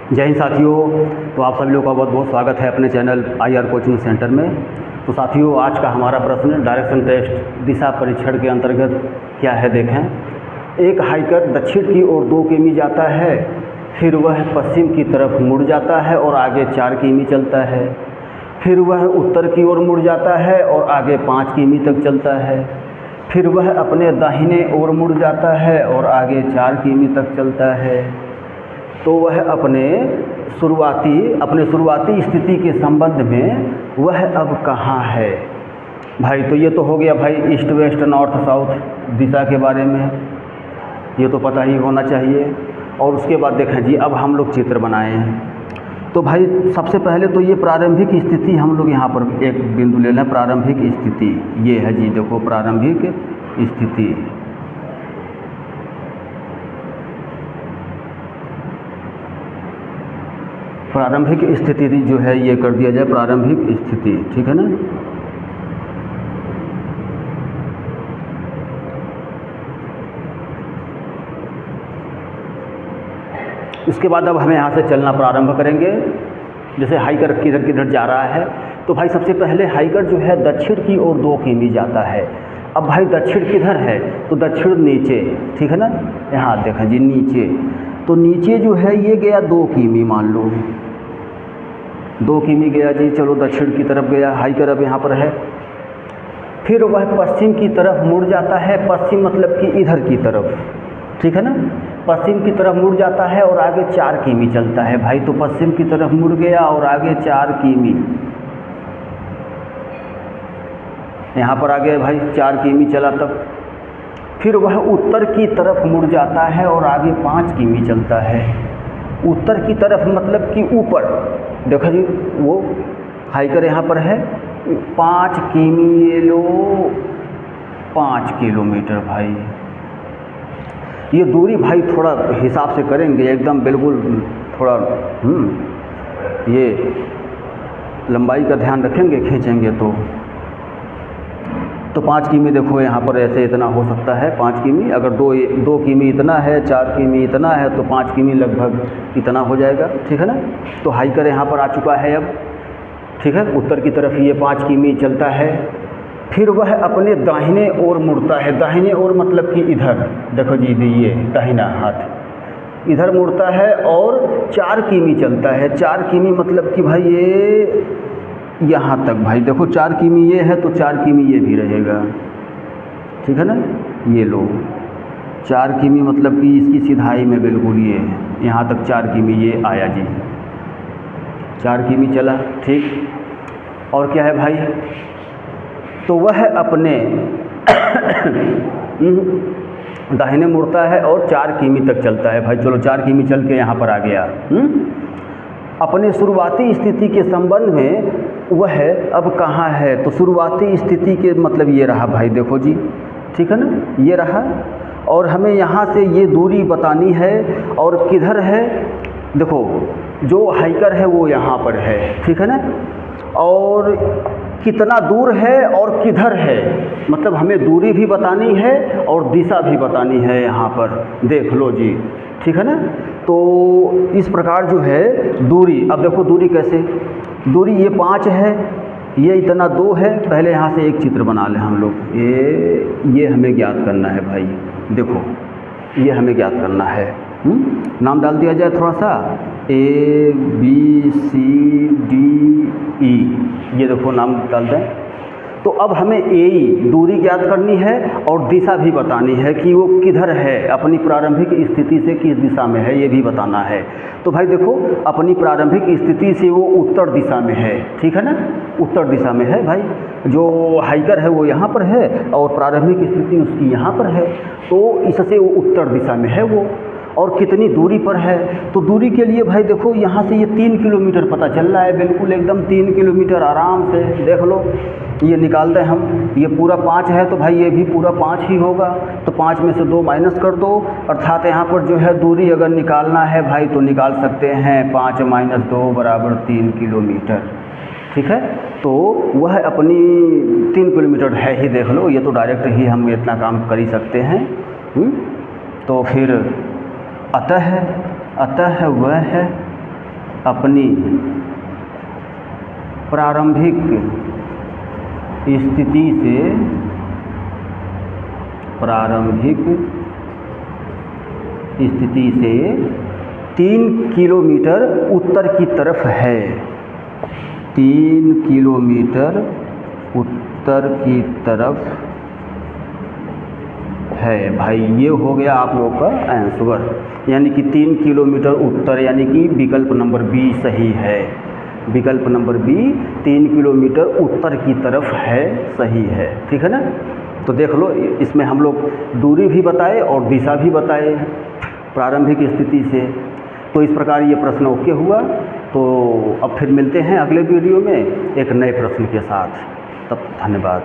जय हिंद साथियों। तो आप सभी लोगों का बहुत बहुत स्वागत है अपने चैनल IR कोचिंग सेंटर में। तो साथियों, आज का हमारा प्रश्न डायरेक्शन टेस्ट दिशा परीक्षण के अंतर्गत क्या है देखें। एक हाइकर दक्षिण की ओर 2 किमी जाता है, फिर वह पश्चिम की तरफ मुड़ जाता है और आगे 4 किमी चलता है। फिर वह उत्तर की ओर मुड़ जाता है और आगे 5 किमी तक चलता है। फिर वह अपने दाहिने ओर मुड़ जाता है और आगे 4 किमी तक चलता है। तो वह अपने शुरुआती स्थिति के संबंध में वह अब कहाँ है भाई। तो ये तो हो गया भाई ईस्ट वेस्ट नॉर्थ साउथ दिशा के बारे में, ये तो पता ही होना चाहिए। और उसके बाद देखें जी, अब हम लोग चित्र बनाए हैं। तो भाई सबसे पहले तो ये प्रारंभिक स्थिति हम लोग यहाँ पर एक बिंदु ले लें। प्रारंभिक स्थिति ये है जी, देखो प्रारंभिक स्थिति। प्रारंभिक स्थिति जो है ये कर दिया जाए प्रारंभिक स्थिति, ठीक है ना। इसके बाद अब हमें यहाँ से चलना प्रारंभ करेंगे। जैसे हाइकर किधर किधर जा रहा है, तो भाई सबसे पहले हाइकर जो है दक्षिण की ओर 2 किमी जाता है। अब भाई दक्षिण किधर है, तो दक्षिण नीचे, ठीक है ना। यहाँ देखें जी नीचे, तो नीचे जो है ये गया 2 किमी, मान लो 2 किमी गया जी। चलो दक्षिण की तरफ गया हाइकर, अब यहाँ पर है। फिर वह पश्चिम की तरफ मुड़ जाता है, पश्चिम मतलब कि इधर की तरफ, ठीक है ना। पश्चिम की तरफ मुड़ जाता है और आगे 4 किमी चलता है भाई। तो पश्चिम की तरफ मुड़ गया और आगे 4 किमी, यहाँ पर आ गया भाई 4 किमी चला तब। फिर वह उत्तर की तरफ मुड़ जाता है और आगे 5 किमी चलता है। उत्तर की तरफ मतलब कि ऊपर, देखो जी वो हाइकर यहाँ पर है 5 किमी, ये लो 5 किलोमीटर भाई। ये दूरी भाई थोड़ा हिसाब से करेंगे एकदम बिल्कुल, थोड़ा ये लंबाई का ध्यान रखेंगे, खींचेंगे तो 5 किमी देखो यहाँ पर ऐसे इतना हो सकता है 5 किमी। अगर 2 किमी इतना है, 4 किमी इतना है, तो 5 किमी लगभग इतना हो जाएगा, ठीक है ना। तो हाइकर यहाँ पर आ चुका है अब, ठीक है। उत्तर की तरफ ये 5 किमी चलता है। फिर वह अपने दाहिने ओर मुड़ता है। दाहिने ओर मतलब कि इधर, देखो जी ये दाहिना हाथ इधर मुड़ता है और 4 किमी चलता है। 4 किमी मतलब कि भाई ये यहाँ तक भाई, देखो 4 किमी ये है तो 4 किमी ये भी रहेगा, ठीक है ना। ये लो 4 किमी मतलब कि इसकी सीधाई में बिल्कुल ये यहाँ तक 4 किमी ये आया जी, 4 किमी चला, ठीक। और क्या है भाई, तो वह अपने दाहिने मुड़ता है और 4 किमी तक चलता है भाई। चलो 4 किमी चल के यहाँ पर आ गया। अपने शुरुआती स्थिति के संबंध में वह अब कहाँ है, तो शुरुआती स्थिति के मतलब ये रहा भाई, देखो जी, ठीक है ना, ये रहा। और हमें यहाँ से ये दूरी बतानी है और किधर है। देखो जो हाइकर है वो यहाँ पर है, ठीक है ना। और कितना दूर है और किधर है, मतलब हमें दूरी भी बतानी है और दिशा भी बतानी है यहाँ पर, देख लो जी, ठीक है ना। तो इस प्रकार जो है दूरी, अब देखो दूरी कैसे, दूरी ये 5 है, ये इतना 2 है। पहले यहाँ से एक चित्र बना लें हम लोग। ये हमें ज्ञात करना है भाई, देखो ये हमें ज्ञात करना है। नाम डाल दिया जाए थोड़ा सा, ABCDE, ये देखो नाम डाल दें। तो अब हमें AE दूरी ज्ञात करनी है और दिशा भी बतानी है कि वो किधर है, अपनी प्रारंभिक स्थिति से किस दिशा में है, ये भी बताना है। तो भाई देखो अपनी प्रारंभिक स्थिति से वो उत्तर दिशा में है, ठीक है ना, उत्तर दिशा में है भाई। जो हाइकर है वो यहाँ पर है और प्रारंभिक स्थिति उसकी यहाँ पर है, तो इससे वो उत्तर दिशा में है वो। और कितनी दूरी पर है, तो दूरी के लिए भाई देखो यहाँ से ये 3 किलोमीटर पता चल रहा है, बिल्कुल एकदम 3 किलोमीटर आराम से देख लो। ये निकाल दें हम, ये पूरा 5 है तो भाई ये भी पूरा 5 ही होगा। तो 5 में से 2 माइनस कर दो, अर्थात यहाँ पर जो है दूरी अगर निकालना है भाई तो निकाल सकते हैं 5 - 2 = 3 किलोमीटर, ठीक है। तो वह अपनी 3 किलोमीटर है ही, देख लो, ये तो डायरेक्ट ही हम इतना काम कर ही सकते हैं। तो फिर अतः वह है अपनी प्रारंभिक स्थिति से 3 किलोमीटर उत्तर की तरफ है। 3 किलोमीटर उत्तर की तरफ है। भाई ये हो गया आप लोगों का आंसर, यानी कि 3 किलोमीटर उत्तर, यानी कि विकल्प नंबर बी सही है। विकल्प नंबर बी 3 किलोमीटर उत्तर की तरफ है, सही है। ठीक है ना। तो देख लो, इसमें हम लोग दूरी भी बताए और दिशा भी बताए प्रारंभिक स्थिति से। तो इस प्रकार ये प्रश्न ओके हुआ। तो अब फिर मिलते हैं अगले वीडियो में एक नए प्रश्न के साथ। तब धन्यवाद।